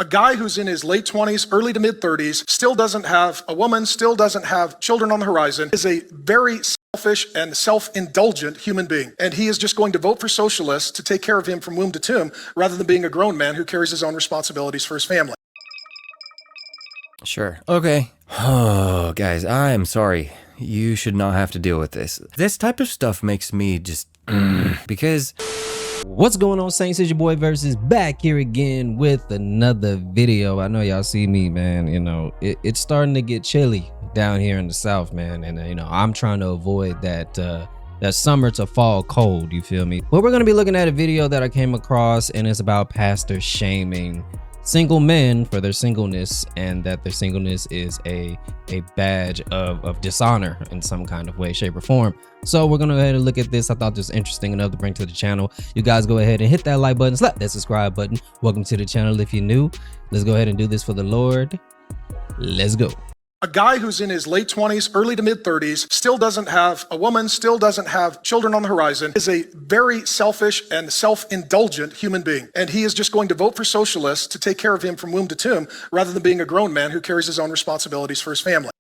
A guy who's in his late 20s, early to mid 30s, still doesn't have a woman, still doesn't have children on the horizon, is a very selfish and self-indulgent human being. And he is just going to vote for socialists to take care of him from womb to tomb rather than being a grown man who carries his own responsibilities for his family. Sure. Okay. Oh, guys, I'm sorry. You should not have to deal with this. This type of stuff makes me just because... What's going on, Saints? It's your boy Versus back here again with another video. I know y'all see me, man. You know, it's starting to get chilly down here in the South, man. And, you know, I'm trying to avoid that summer to fall cold, you feel me? But we're going to be looking at a video that I came across, and it's about pastors shaming single men for their singleness, and that their singleness is a badge of dishonor in some kind of way, shape, or form. So we're gonna go ahead and look at this. I thought this was interesting enough to bring to the channel. You guys go ahead and hit that like button, slap that subscribe button. Welcome to the channel if you're new. Let's go ahead and do this for the Lord. Let's go. A guy who's in his late 20s, early to mid 30s, still doesn't have a woman, still doesn't have children on the horizon, is a very selfish and self-indulgent human being. And he is just going to vote for socialists to take care of him from womb to tomb rather than being a grown man who carries his own responsibilities for his family.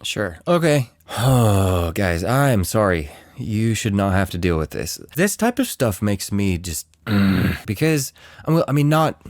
Sure. Okay. Oh, guys, I'm sorry. You should not have to deal with this. This type of stuff makes me just because I mean, not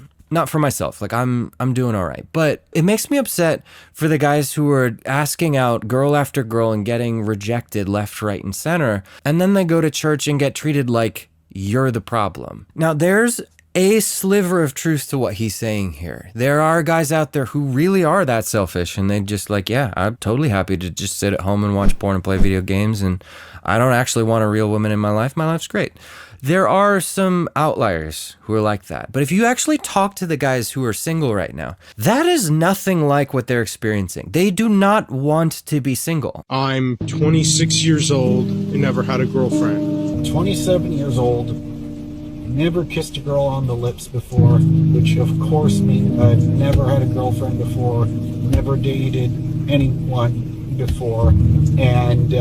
for myself. Like I'm doing all right, but it makes me upset for the guys who are asking out girl after girl and getting rejected left, right, and center, and then they go to church and get treated like you're the problem. Now, there's a sliver of truth to what he's saying here. There are guys out there who really are that selfish, and they just like, yeah, I'm totally happy to just sit at home and watch porn and play video games, and I don't actually want a real woman in my life. My life's great. There are some outliers who are like that. But if you actually talk to the guys who are single right now, that is nothing like what they're experiencing. They do not want to be single. I'm 26 years old and never had a girlfriend. 27 years old, never kissed a girl on the lips before, which of course means I've never had a girlfriend before, never dated anyone before, and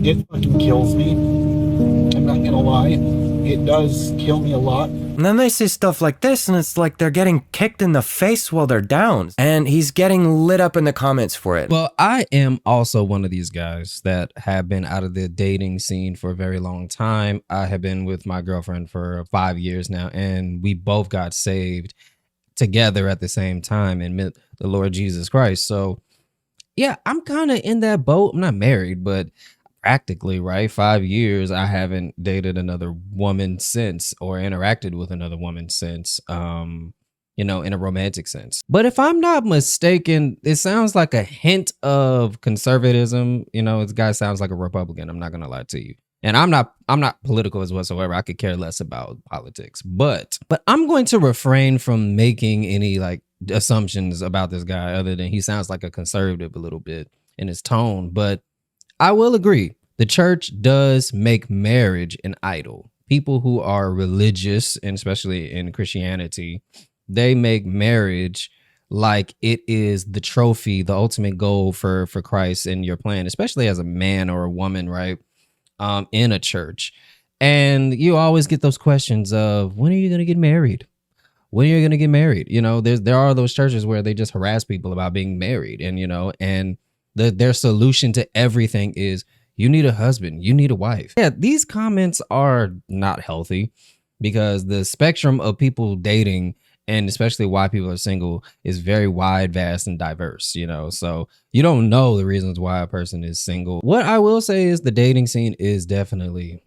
it fucking kills me. I'm not gonna lie, it does kill me a lot. And then they say stuff like this, and it's like they're getting kicked in the face while they're down. And he's getting lit up in the comments for it. Well, I am also one of these guys that have been out of the dating scene for a very long time. I have been with my girlfriend for 5 years now, and we both got saved together at the same time and met the Lord Jesus Christ. So yeah, I'm kind of in that boat. I'm not married, but practically, right? 5 years, I haven't dated another woman since, or interacted with another woman since, you know, in a romantic sense. But if I'm not mistaken, it sounds like a hint of conservatism. You know, this guy sounds like a Republican. I'm not gonna lie to you. And I'm not political as whatsoever. I could care less about politics. But I'm going to refrain from making any like assumptions about this guy other than he sounds like a conservative a little bit in his tone. But I will agree, the church does make marriage an idol. People who are religious, and especially in Christianity, they make marriage like it is the trophy, the ultimate goal for Christ in your plan, especially as a man or a woman, right? In a church. And you always get those questions of, when are you going to get married? When are you going to get married? You know, there are those churches where they just harass people about being married, and, you know, and their solution to everything is, you need a husband, you need a wife. Yeah, these comments are not healthy, because the spectrum of people dating, and especially why people are single, is very wide, vast, and diverse, you know? So you don't know the reasons why a person is single. What I will say is the dating scene is definitely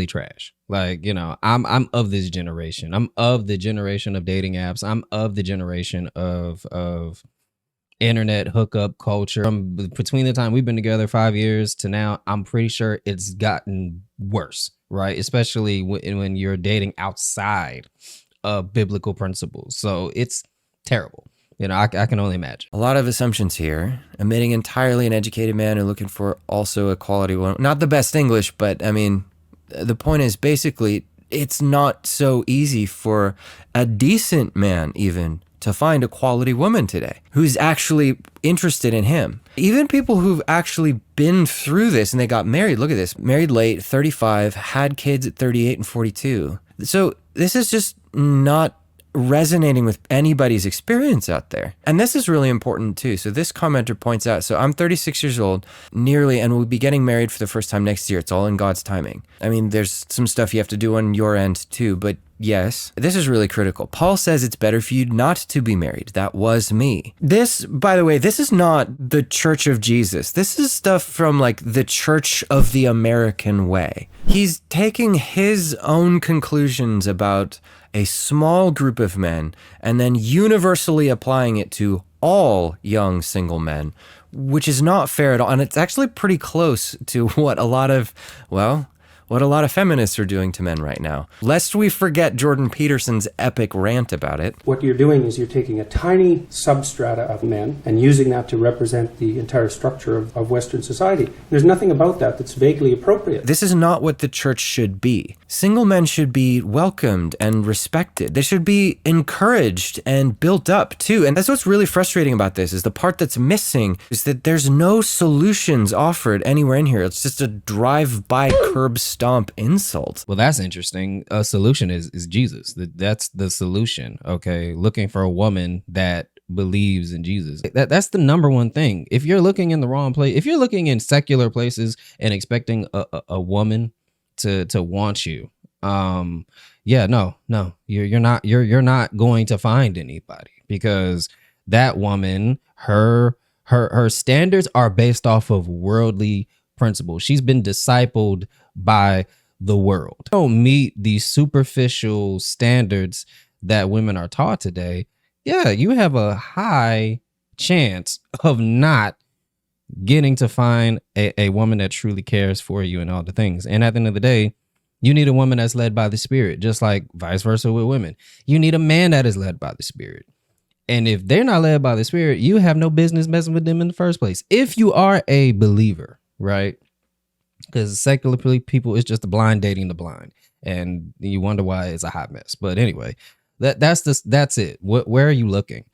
trash. Like, you know, I'm of this generation. I'm of the generation of dating apps. I'm of the generation of internet hookup culture. From between the time we've been together 5 years to now, I'm pretty sure it's gotten worse, right? Especially when you're dating outside of biblical principles. So it's terrible. You know, I can only imagine. A lot of assumptions here. Admitting entirely an educated man and looking for also a quality one. Not the best English, but I mean, the point is basically it's not so easy for a decent man even to find a quality woman today who's actually interested in him. Even people who've actually been through this and they got married, look at this, married late, 35, had kids at 38 and 42. So this is just not resonating with anybody's experience out there. And this is really important too. So this commenter points out, so I'm 36 years old, nearly, and we'll be getting married for the first time next year. It's all in God's timing. I mean, there's some stuff you have to do on your end too, but yes, this is really critical. Paul says it's better for you not to be married. That was me. This, by the way, this is not the Church of Jesus. This is stuff from like the Church of the American Way. He's taking his own conclusions about a small group of men and then universally applying it to all young single men, which is not fair at all. And it's actually pretty close to what a lot of feminists are doing to men right now. Lest we forget Jordan Peterson's epic rant about it. What you're doing is you're taking a tiny substrata of men and using that to represent the entire structure of Western society. There's nothing about that that's vaguely appropriate. This is not what the church should be. Single men should be welcomed and respected. They should be encouraged and built up too. And that's what's really frustrating about this, is the part that's missing is that there's no solutions offered anywhere in here. It's just a drive-by curb stomp insult. Well, that's interesting. A solution is Jesus. That's the solution. Okay, looking for a woman that believes in Jesus. That's the number one thing. If you're looking in the wrong place, if you're looking in secular places and expecting a woman to want you, you're not going to find anybody, because that woman, her standards are based off of worldly principles. She's been discipled by the world. Don't meet these superficial standards that women are taught today. Yeah, you have a high chance of not getting to find a woman that truly cares for you and all the things. And at the end of the day, you need a woman that's led by the Spirit, just like vice versa with women. You need a man that is led by the Spirit. And if they're not led by the Spirit, you have no business messing with them in the first place. If you are a believer, right? Because secular people, it's just the blind dating the blind, and you wonder why it's a hot mess. But anyway, that's it. Where are you looking,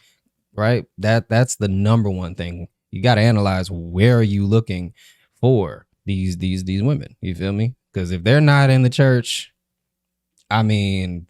right? That's the number one thing. You got to analyze, where are you looking for these women? You feel me? Because if they're not in the church, I mean,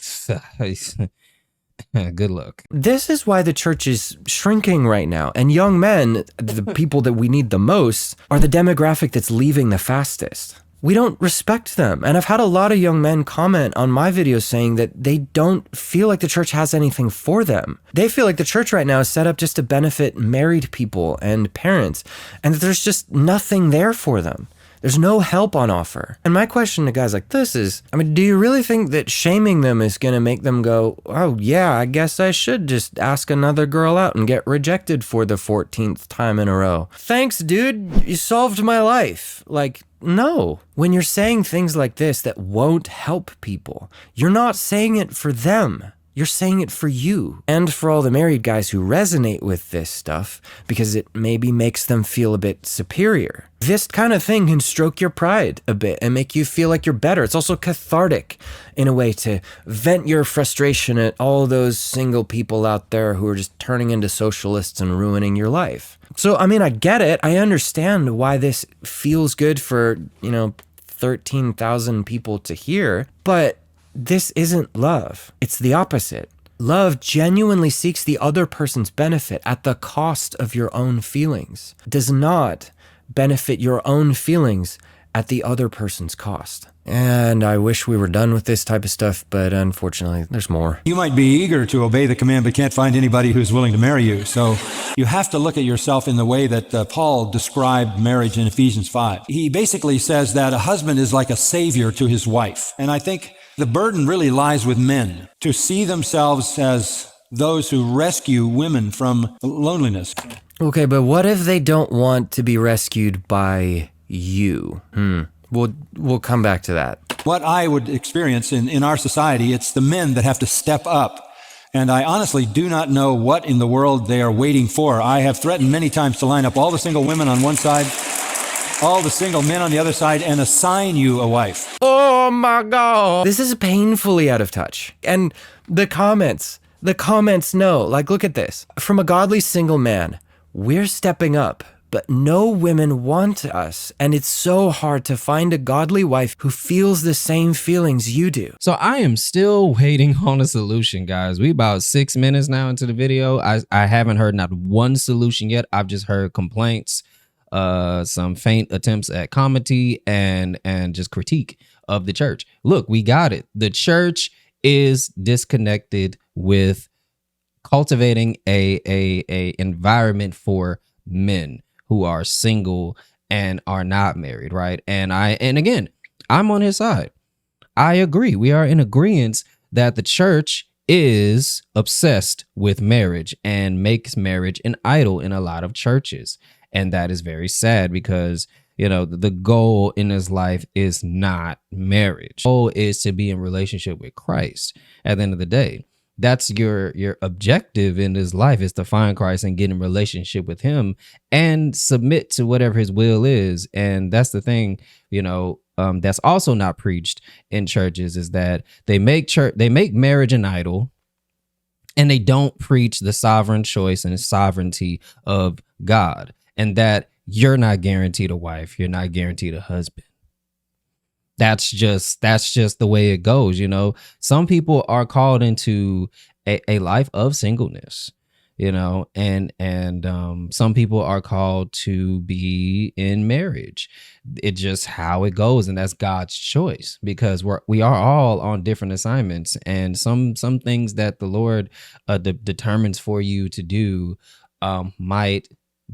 good luck. This is why the church is shrinking right now. And young men, the people that we need the most, are the demographic that's leaving the fastest. We don't respect them. And I've had a lot of young men comment on my videos saying that they don't feel like the church has anything for them. They feel like the church right now is set up just to benefit married people and parents, and that there's just nothing there for them. There's no help on offer. And my question to guys like this is, I mean, do you really think that shaming them is going to make them go, oh yeah, I guess I should just ask another girl out and get rejected for the 14th time in a row? Thanks, dude. You solved my life. Like, no. When you're saying things like this that won't help people, you're not saying it for them. You're saying it for you, and for all the married guys who resonate with this stuff because it maybe makes them feel a bit superior. This kind of thing can stroke your pride a bit and make you feel like you're better. It's also cathartic in a way to vent your frustration at all those single people out there who are just turning into socialists and ruining your life. So, I mean, I get it. I understand why this feels good for, 13,000 people to hear, but this isn't love. It's the opposite. Love genuinely seeks the other person's benefit at the cost of your own feelings. It does not benefit your own feelings at the other person's cost. And I wish we were done with this type of stuff, but unfortunately, there's more. You might be eager to obey the command, but can't find anybody who's willing to marry you. So you have to look at yourself in the way that Paul described marriage in Ephesians 5. He basically says that a husband is like a savior to his wife. And I think the burden really lies with men to see themselves as those who rescue women from loneliness. Okay, but what if they don't want to be rescued by you? We'll come back to that. What I would experience in our society, it's the men that have to step up. And I honestly do not know what in the world they are waiting for. I have threatened many times to line up all the single women on one side, all the single men on the other side, and assign you a wife. Oh my God. This is painfully out of touch. And the comments know. Like, look at this. From a godly single man, we're stepping up but no women want us. And it's so hard to find a godly wife who feels the same feelings you do. So I am still waiting on a solution, guys. We about 6 minutes now into the video. I haven't heard not one solution yet. I've just heard complaints, some faint attempts at comedy and just critique of the church. Look, we got it. The church is disconnected with cultivating a environment for men who are single and are not married, right? And again, I'm on his side. I agree. We are in agreement that the church is obsessed with marriage and makes marriage an idol in a lot of churches. And that is very sad because, you know, the goal in his life is not marriage. The goal is to be in relationship with Christ at the end of the day. That's your objective in his life, is to find Christ and get in relationship with him and submit to whatever his will is. And that's the thing, you know, that's also not preached in churches, is that they make marriage an idol, and they don't preach the sovereign choice and sovereignty of God, and that you're not guaranteed a wife, you're not guaranteed a husband. That's just the way it goes. You know, some people are called into a life of singleness, you know, and some people are called to be in marriage. It's just how it goes. And that's God's choice, because we are all on different assignments, and some things that the Lord determines for you to do might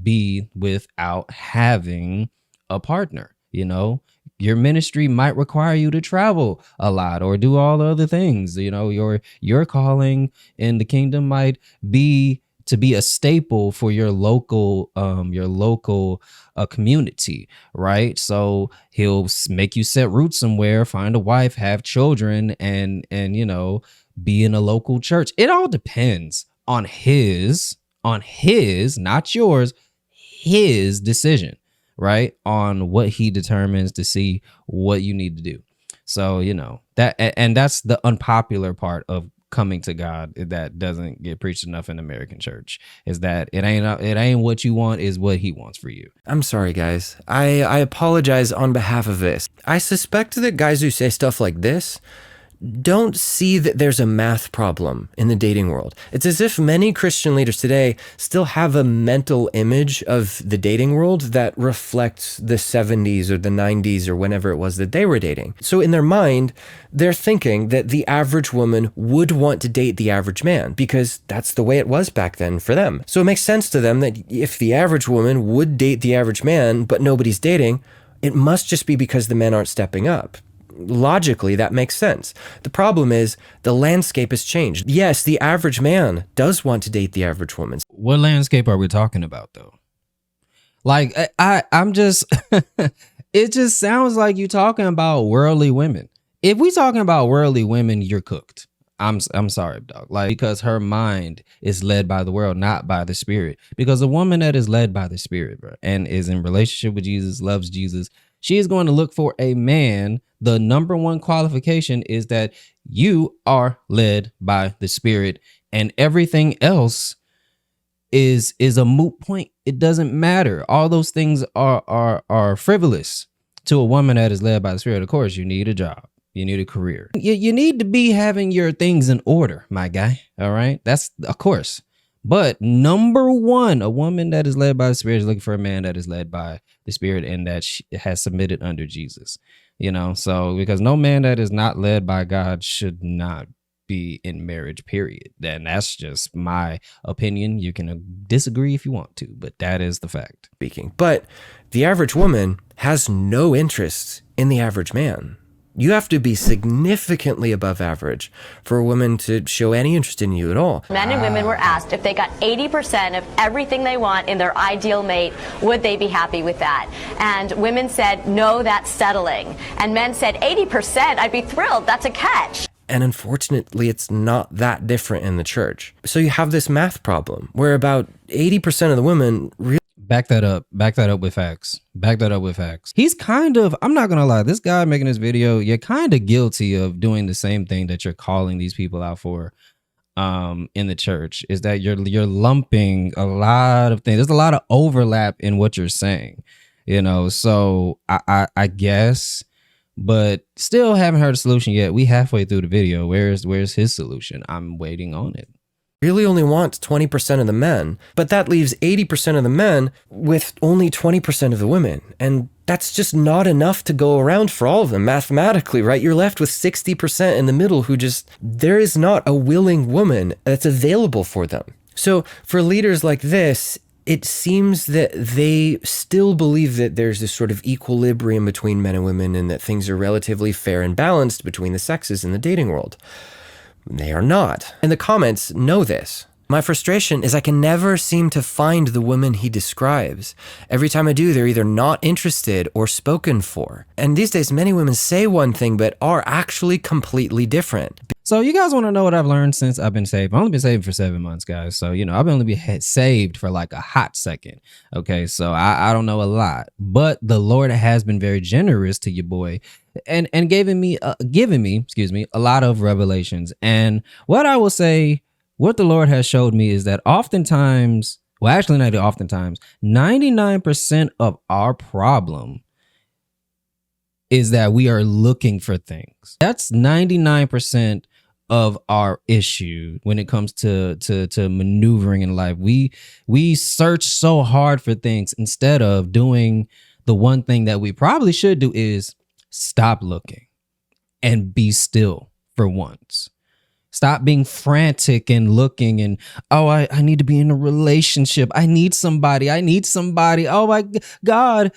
be without having a partner. You know, your ministry might require you to travel a lot or do all the other things. You know, your calling in the kingdom might be to be a staple for your local community, right? So he'll make you set roots somewhere, find a wife, have children, and you know, be in a local church. It all depends on his, not yours, his decision, right? On what he determines to see what you need to do. So, you know, that's the unpopular part of coming to God that doesn't get preached enough in the American church, is that it ain't what you want, is what he wants for you. I'm sorry, guys. I apologize on behalf of this. I suspect that guys who say stuff like this don't see that there's a math problem in the dating world. It's as if many Christian leaders today still have a mental image of the dating world that reflects the 70s or the 90s or whenever it was that they were dating. So in their mind, they're thinking that the average woman would want to date the average man because that's the way it was back then for them. So it makes sense to them that if the average woman would date the average man, but nobody's dating, it must just be because the men aren't stepping up. Logically, that makes sense. The problem is the landscape has changed. Yes, the average man does want to date the average woman. What landscape are we talking about, though? Like, I'm just, it just sounds like you're talking about worldly women. If we talking about worldly women, you're cooked. I'm sorry, dog. Like, because her mind is led by the world, not by the Spirit. Because a woman that is led by the Spirit, bro, and is in relationship with Jesus, loves Jesus, she is going to look for a man. The number one qualification is that you are led by the Spirit, and everything else is a moot point. It doesn't matter. All those things are frivolous to a woman that is led by the Spirit. Of course, you need a job. You need a career. You need to be having your things in order, my guy. All right. That's of course. But number one, a woman that is led by the Spirit is looking for a man that is led by the Spirit and that she has submitted under Jesus. You know, so because no man that is not led by God should not be in marriage, period. Then that's just my opinion. You can disagree if you want to, but that is the fact. Speaking. But the average woman has no interest in the average man. You have to be significantly above average for a woman to show any interest in you at all. Men and women were asked if they got 80% of everything they want in their ideal mate, would they be happy with that? And women said, no, that's settling. And men said, 80%, I'd be thrilled, that's a catch. And unfortunately, it's not that different in the church. So you have this math problem where about 80% of the women really Back that up with facts. He's kind of, I'm not going to lie, this guy making this video, you're kind of guilty of doing the same thing that you're calling these people out for. in the church is that you're lumping a lot of things. There's a lot of overlap in what you're saying, so I guess, but still haven't heard a solution yet. We halfway through the video. Where's his solution? I'm waiting on it. Really only want 20% of the men, but that leaves 80% of the men with only 20% of the women. And that's just not enough to go around for all of them mathematically, right? You're left with 60% in the middle who there is not a willing woman that's available for them. So for leaders like this, it seems that they still believe that there's this sort of equilibrium between men and women and that things are relatively fair and balanced between the sexes in the dating world. They are not. And the comments know this. My frustration is I can never seem to find the women he describes. Every time I do, they're either not interested or spoken for. And these days, many women say one thing, but are actually completely different. So you guys want to know what I've learned since I've been saved? I've only been saved for 7 months, guys. So, I've only been saved for like a hot second. Okay, so I don't know a lot. But the Lord has been very generous to your boy and giving me, a lot of revelations. And what I will say, what the Lord has showed me is that oftentimes, well, actually not oftentimes, 99% of our problem is that we are looking for things. That's 99% of our issue when it comes to maneuvering in life. We search so hard for things instead of doing the one thing that we probably should do is stop looking and be still for once. Stop being frantic and looking and, I need to be in a relationship. I need somebody. Oh my God,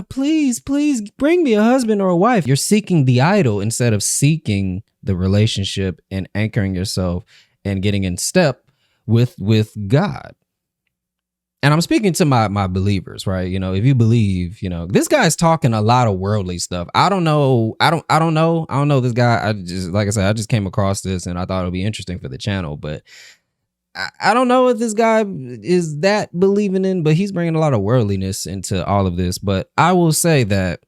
please bring me a husband or a wife. You're seeking the idol instead of seeking the relationship and anchoring yourself and getting in step with God. And I'm speaking to my believers, right? If you believe, this guy's talking a lot of worldly stuff. I don't know this guy. Like I said, I just came across this and I thought it would be interesting for the channel, but I don't know if this guy is that believing in, but he's bringing a lot of worldliness into all of this. But I will say that,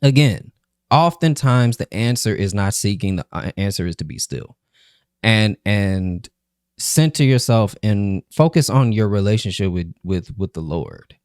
again, oftentimes the answer is not seeking, the answer is to be still. And center yourself and focus on your relationship with the Lord,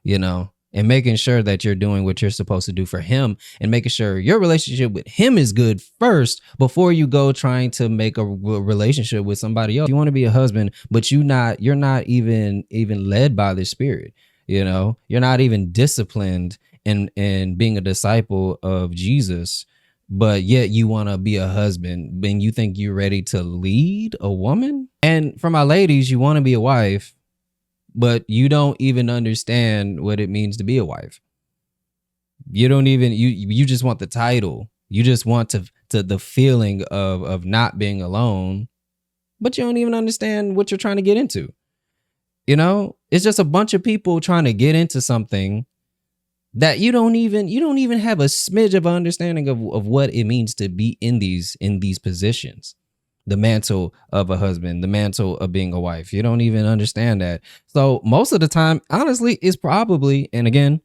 and making sure that you're doing what you're supposed to do for him and making sure your relationship with him is good first before you go trying to make a relationship with somebody else. You want to be a husband, but you're not even led by the Spirit. You're not even disciplined in being a disciple of Jesus, but yet you want to be a husband and you think you're ready to lead a woman. And for my ladies, you want to be a wife, but you don't even understand what it means to be a wife. You don't even, you just want the title. You just want to the feeling of not being alone, but you don't even understand what you're trying to get into. It's just a bunch of people trying to get into something that you don't even have a smidge of understanding of what it means to be in these positions. The mantle of a husband, the mantle of being a wife. You don't even understand that. So most of the time, honestly, it's probably, and again,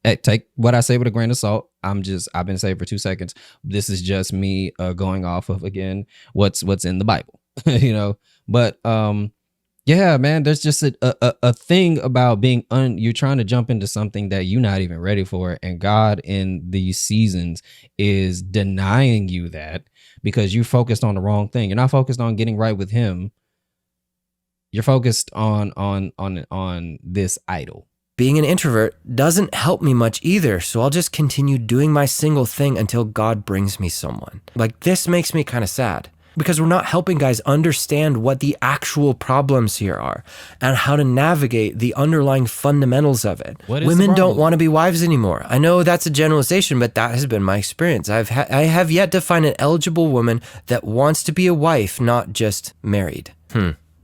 take what I say with a grain of salt. I've been saved for 2 seconds. This is just me going off of, again, what's in the Bible, but yeah, man, there's just a thing about being you're trying to jump into something that you're not even ready for. And God in these seasons is denying you that because you focused on the wrong thing. You're not focused on getting right with him. You're focused on this idol. Being an introvert doesn't help me much either, so I'll just continue doing my single thing until God brings me someone. Like, this makes me kind of sad. Because we're not helping guys understand what the actual problems here are and how to navigate the underlying fundamentals of it. Women don't want to be wives anymore. I know that's a generalization, but that has been my experience. I have yet to find an eligible woman that wants to be a wife, not just married.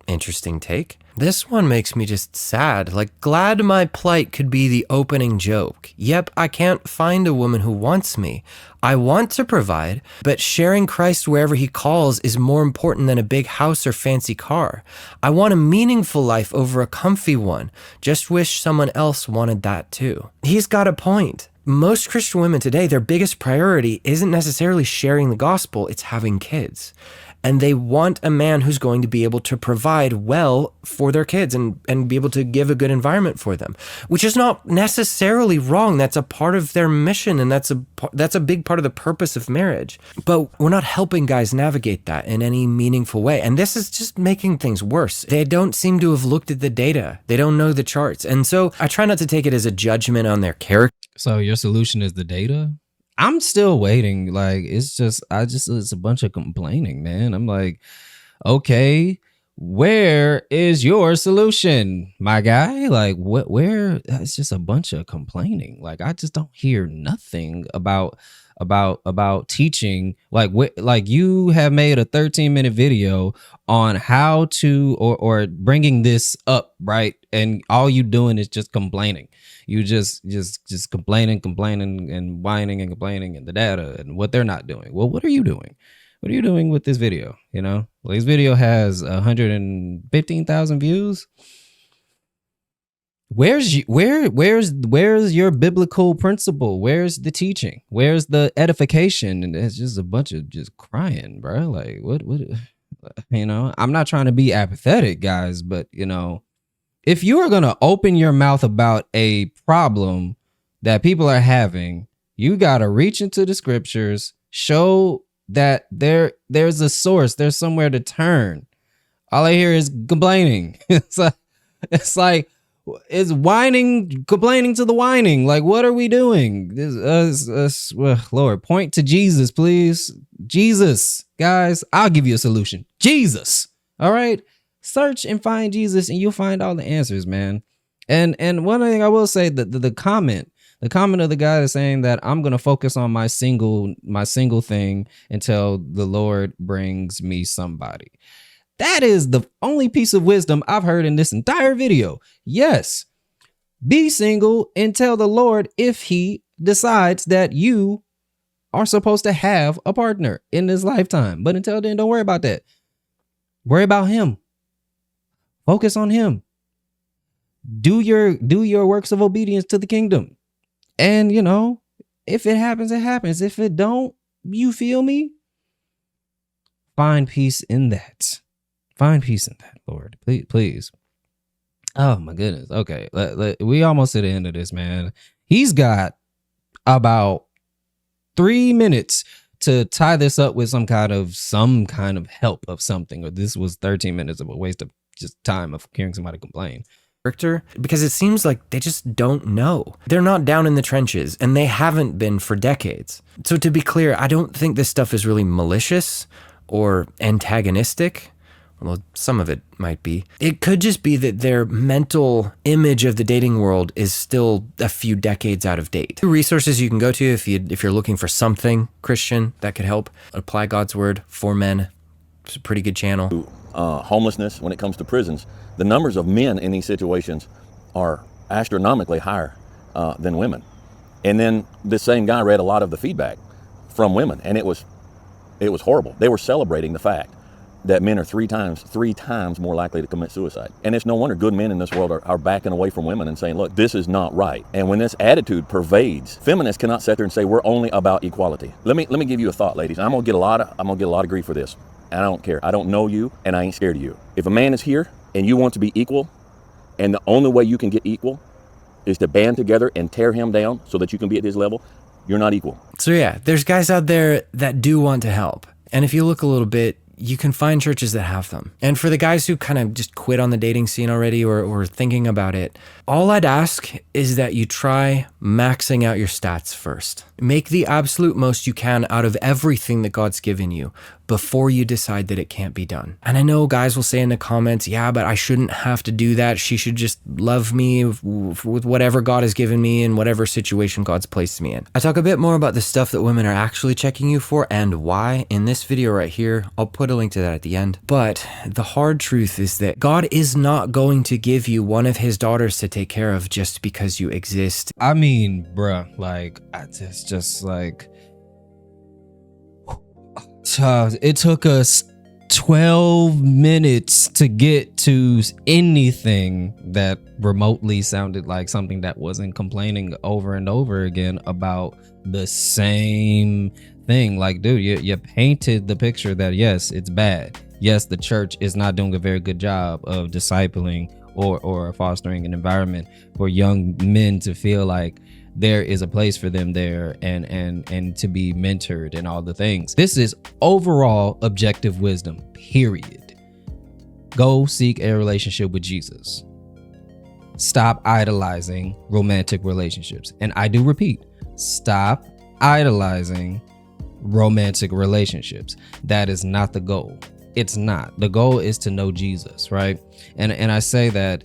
Interesting take. This one makes me just sad, like glad my plight could be the opening joke. Yep, I can't find a woman who wants me. I want to provide, but sharing Christ wherever he calls is more important than a big house or fancy car. I want a meaningful life over a comfy one. Just wish someone else wanted that too. He's got a point. Most Christian women today, their biggest priority isn't necessarily sharing the gospel, it's having kids. And they want a man who's going to be able to provide well for their kids and be able to give a good environment for them, which is not necessarily wrong. That's a part of their mission, and that's a big part of the purpose of marriage. But we're not helping guys navigate that in any meaningful way. And this is just making things worse. They don't seem to have looked at the data. They don't know the charts. And so I try not to take it as a judgment on their character. So your solution is the data? I'm still waiting. Like, it's a bunch of complaining, man. I'm like, okay, where is your solution, my guy? Like, where? It's just a bunch of complaining. Like, I just don't hear nothing about teaching. Like you have made a 13-minute video on how to or bringing this up, right? And all you doing is just complaining. You just complaining and whining and complaining and the data and what they're not doing. Well, what are you doing? What are you doing with this video? You know, well, this video has 115,000 views. Where's your biblical principle? Where's the teaching? Where's the edification? And it's just a bunch of just crying, bro. Like, what, you know, I'm not trying to be apathetic, guys, but you know, if you are going to open your mouth about a problem that people are having, you got to reach into the scriptures, show that there's a source, there's somewhere to turn. All I hear is complaining. It's like it's whining, complaining to the whining. Like, what are we doing? Well, Lord, point to Jesus, please. Jesus, guys, I'll give you a solution. Jesus. All right. Search and find Jesus and you'll find all the answers, man. And one thing I will say, that the comment of the guy is saying that I'm going to focus on my single thing until the Lord brings me somebody. That is the only piece of wisdom I've heard in this entire video. Yes, be single and tell the Lord if he decides that you are supposed to have a partner in this lifetime. But until then, don't worry about that. Worry about him. Focus on him. Do your works of obedience to the kingdom. And, you know, if it happens, it happens. If it don't, you feel me? Find peace in that. Find peace in that, Lord. Please. Oh, my goodness. Okay. We almost at the end of this, man. He's got about 3 minutes to tie this up with some kind of help of something. Or this was 13 minutes of a waste of just time of hearing somebody complain. Because it seems like they just don't know. They're not down in the trenches, and they haven't been for decades. So to be clear, I don't think this stuff is really malicious or antagonistic, although some of it might be. It could just be that their mental image of the dating world is still a few decades out of date. Two resources you can go to if you're looking for something Christian that could help. Apply God's Word for Men. It's a pretty good channel. Homelessness, when it comes to prisons, the numbers of men in these situations are astronomically higher than women. And then this same guy read a lot of the feedback from women, and it was horrible. They were celebrating the fact that men are three times more likely to commit suicide. And it's no wonder good men in this world are backing away from women and saying, look, this is not right. And when this attitude pervades, feminists cannot sit there and say we're only about equality. Let me give you a thought, ladies. I'm gonna get a lot of grief for this. And I don't care. I don't know you, and I ain't scared of you. If a man is here and you want to be equal, and the only way you can get equal is to band together and tear him down so that you can be at his level, you're not equal. So yeah, there's guys out there that do want to help. And if you look a little bit, you can find churches that have them. And for the guys who kind of just quit on the dating scene already or thinking about it, all I'd ask is that you try maxing out your stats first. Make the absolute most you can out of everything that God's given you before you decide that it can't be done. And I know guys will say in the comments, yeah, but I shouldn't have to do that. She should just love me with whatever God has given me and whatever situation God's placed me in. I talk a bit more about the stuff that women are actually checking you for and why in this video right here. I'll put a link to that at the end. But the hard truth is that God is not going to give you one of his daughters to take care of just because you exist. I mean, bruh, like, it's just like, it took us 12 minutes to get to anything that remotely sounded like something that wasn't complaining over and over again about the same thing. Like, dude, you painted the picture that yes, it's bad. Yes, the church is not doing a very good job of discipling or fostering an environment for young men to feel like there is a place for them there and to be mentored and all the things. This is overall objective wisdom, period. Go seek a relationship with Jesus. Stop idolizing romantic relationships. And I do repeat, stop idolizing romantic relationships. That is not the goal. It's not. The goal is to know Jesus, right? And I say that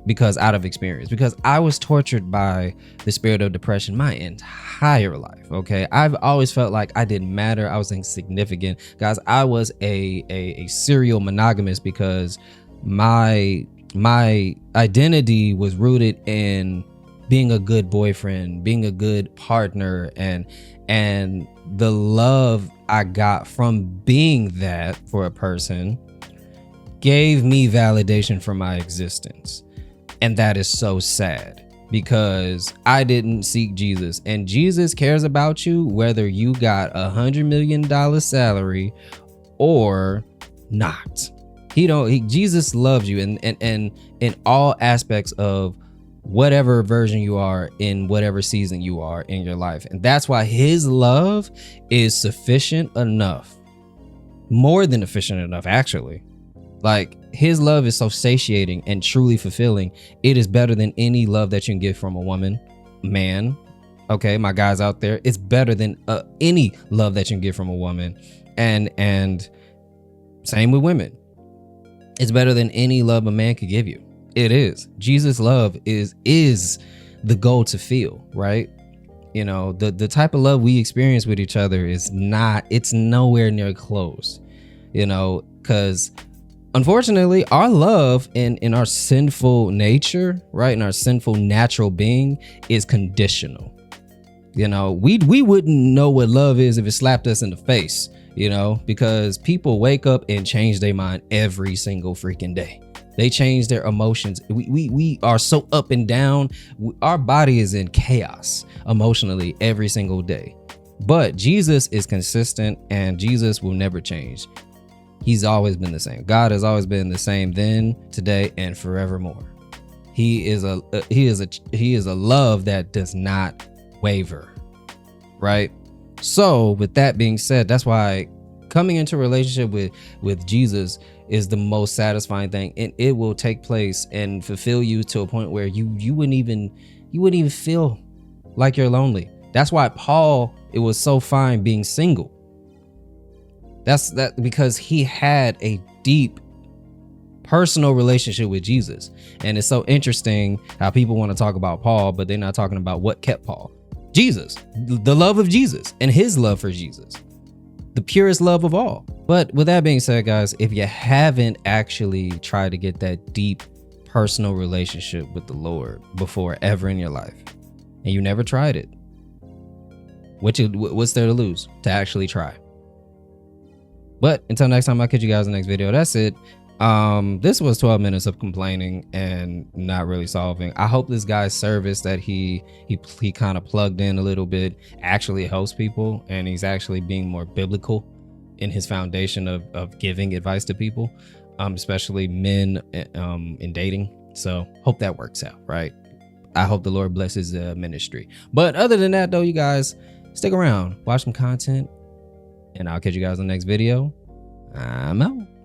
because out of experience, because I was tortured by the spirit of depression my entire life. Okay. I've always felt like I didn't matter. I was insignificant. Guys, I was a serial monogamist because my identity was rooted in being a good boyfriend, being a good partner, and the love I got from being that for a person gave me validation for my existence. And that is so sad because I didn't seek Jesus, and Jesus cares about you whether you got $100 million salary or not. Jesus loves you and in all aspects of whatever version you are in whatever season you are in your life. And that's why his love is sufficient enough, more than efficient enough, actually. Like, his love is so satiating and truly fulfilling. It is better than any love that you can get from a woman, man. Okay, my guys out there, it's better than any love that you can get from a woman. And same with women. It's better than any love a man could give you. It is. Jesus' love is the goal to feel, right? You know, the type of love we experience with each other is it's nowhere near close, you know, because unfortunately, our love in our sinful nature, right, in our sinful natural being is conditional. You know, we wouldn't know what love is if it slapped us in the face, you know, because people wake up and change their mind every single freaking day. They change their emotions. We are so up and down. Our body is in chaos emotionally every single day. But Jesus is consistent and Jesus will never change. He's always been the same. God has always been the same then, today, and forevermore. He is a love that does not waver, right? So with that being said, that's why coming into a relationship with Jesus is the most satisfying thing, and it will take place and fulfill you to a point where you wouldn't even feel like you're lonely. That's why Paul, it was so fine being single. That's because he had a deep personal relationship with Jesus. And it's so interesting how people want to talk about Paul, but they're not talking about what kept Paul. Jesus, the love of Jesus and his love for Jesus, the purest love of all. But with that being said, guys, if you haven't actually tried to get that deep personal relationship with the Lord before ever in your life, and you never tried it, what's there to lose to actually try? But until next time, I'll catch you guys in the next video. That's it. This was 12 minutes of complaining and not really solving. I hope this guy's service that he kind of plugged in a little bit actually helps people, and he's actually being more biblical in his foundation of giving advice to people, especially men in dating. So hope that works out, right? I hope the Lord blesses the ministry. But other than that, though, you guys stick around, watch some content, and I'll catch you guys in the next video. I'm out.